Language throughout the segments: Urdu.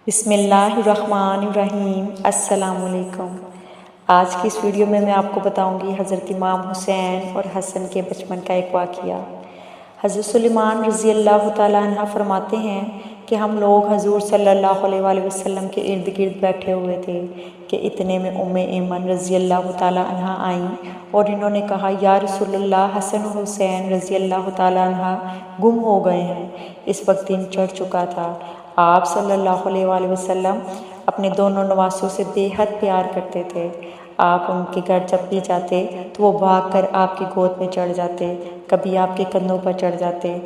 بسم اللہ الرحمن الرحیم۔ السلام علیکم۔ آج کی اس ویڈیو میں آپ کو بتاؤں گی حضرت امام حسین اور حسن کے بچپن کا ایک واقعہ۔ حضرت سلیمان رضی اللہ تعالیٰ عنہ فرماتے ہیں کہ ہم لوگ حضور صلی اللہ علیہ وآلہ وسلم کے ارد گرد بیٹھے ہوئے تھے کہ اتنے میں ایمن رضی اللہ تعالیٰ عنہ آئیں اور انہوں نے کہا، یا رسول اللہ، حسن و حسین رضی اللہ تعالیٰ عنہ گم ہو گئے ہیں۔ اس وقت دن چڑھ چکا تھا۔ آپ صلی اللہ علیہ وآلہ وسلم اپنے دونوں نواسوں سے بے حد پیار کرتے تھے۔ آپ ان کے گھر جب بھی جاتے تو وہ بھاگ کر آپ کی گود میں چڑھ جاتے، کبھی آپ کے کندھوں پر چڑھ جاتے۔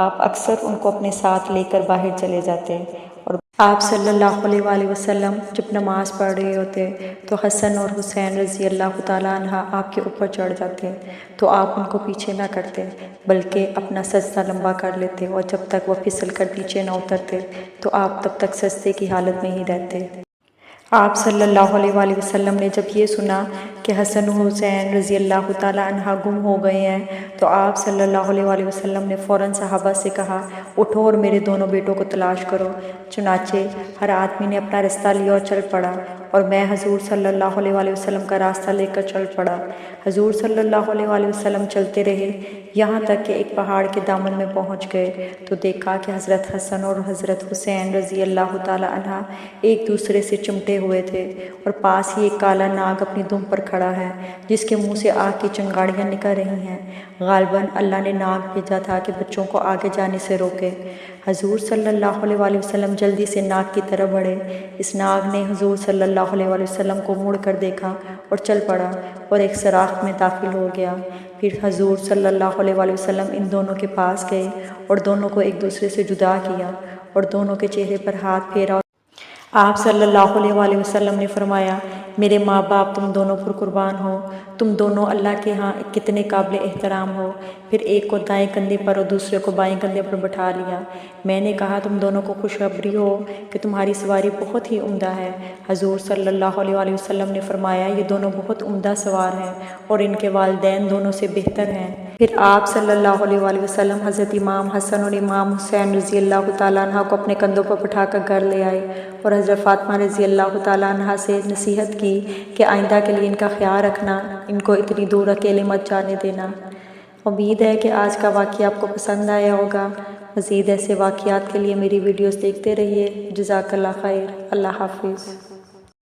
آپ اکثر ان کو اپنے ساتھ لے کر باہر چلے جاتے، اور آپ صلی اللہ علیہ وآلہ وسلم جب نماز پڑھ رہے ہوتے تو حسن اور حسین رضی اللہ تعالیٰ عنہ آپ کے اوپر چڑھ جاتے تو آپ ان کو پیچھے نہ کرتے بلکہ اپنا سجدہ لمبا کر لیتے، اور جب تک وہ پھسل کر پیچھے نہ اترتے تو آپ تب تک سجدے کی حالت میں ہی رہتے۔ آپ صلی اللہ علیہ وآلہ وسلم نے جب یہ سنا کہ حسن و حسین رضی اللہ تعالیٰ عنہ گم ہو گئے ہیں تو آپ صلی اللہ علیہ وآلہ وسلم نے فوراً صحابہ سے کہا، اٹھو اور میرے دونوں بیٹوں کو تلاش کرو۔ چنانچہ ہر آدمی نے اپنا راستہ لیا اور چل پڑا، اور میں حضور صلی اللہ علیہ وآلہ وسلم کا راستہ لے کر چل پڑا۔ حضور صلی اللہ علیہ وآلہ وسلم چلتے رہے یہاں تک کہ ایک پہاڑ کے دامن میں پہنچ گئے تو دیکھا کہ حضرت حسن اور حضرت حسین رضی اللہ تعالیٰ عنہ ایک دوسرے سے چمٹے ہوئے تھے، اور پاس ہی ایک کالا ناگ اپنی دم پر کھڑا ہے جس کے منہ سے آگ کی چنگاڑیاں نکل رہی ہیں۔ غالباً اللہ نے ناگ بھیجا تھا کہ بچوں کو آگے جانے سے روکے۔ حضور صلی اللہ علیہ وآلہ وسلم جلدی سے ناگ کی طرف بڑھے۔ اس ناگ نے حضور صلی اللہ علیہ وآلہ وسلم کو مڑ کر دیکھا اور چل پڑا اور ایک سوراخ میں داخل ہو گیا۔ پھر حضور صلی اللہ علیہ وآلہ وسلم ان دونوں کے پاس گئے اور دونوں کو ایک دوسرے سے جدا کیا اور دونوں کے چہرے پر ہاتھ پھیرا۔ آپ صلی اللہ علیہ وآلہ وسلم نے فرمایا، میرے ماں باپ تم دونوں پر قربان ہو، تم دونوں اللہ کے ہاں کتنے قابل احترام ہو۔ پھر ایک کو دائیں کندھے پر اور دوسرے کو بائیں کندھے پر بٹھا لیا۔ میں نے کہا، تم دونوں کو خوشخبری ہو کہ تمہاری سواری بہت ہی عمدہ ہے۔ حضور صلی اللہ علیہ وآلہ وسلم نے فرمایا، یہ دونوں بہت عمدہ سوار ہیں اور ان کے والدین دونوں سے بہتر ہیں۔ پھر آپ صلی اللہ علیہ وآلہ وسلم حضرت امام حسن اور امام حسین رضی اللہ تعالیٰ عنہ کو اپنے کندھوں پر بٹھا کر گھر لے آئے اور حضرت فاطمہ رضی اللہ تعالیٰ عنہ سے نصیحت کی کہ آئندہ کے لیے ان کا خیال رکھنا، ان کو اتنی دور اکیلے مت جانے دینا۔ امید ہے کہ آج کا واقعہ آپ کو پسند آیا ہوگا۔ مزید ایسے واقعات کے لیے میری ویڈیوز دیکھتے رہیے۔ جزاک اللہ خیر۔ اللہ حافظ۔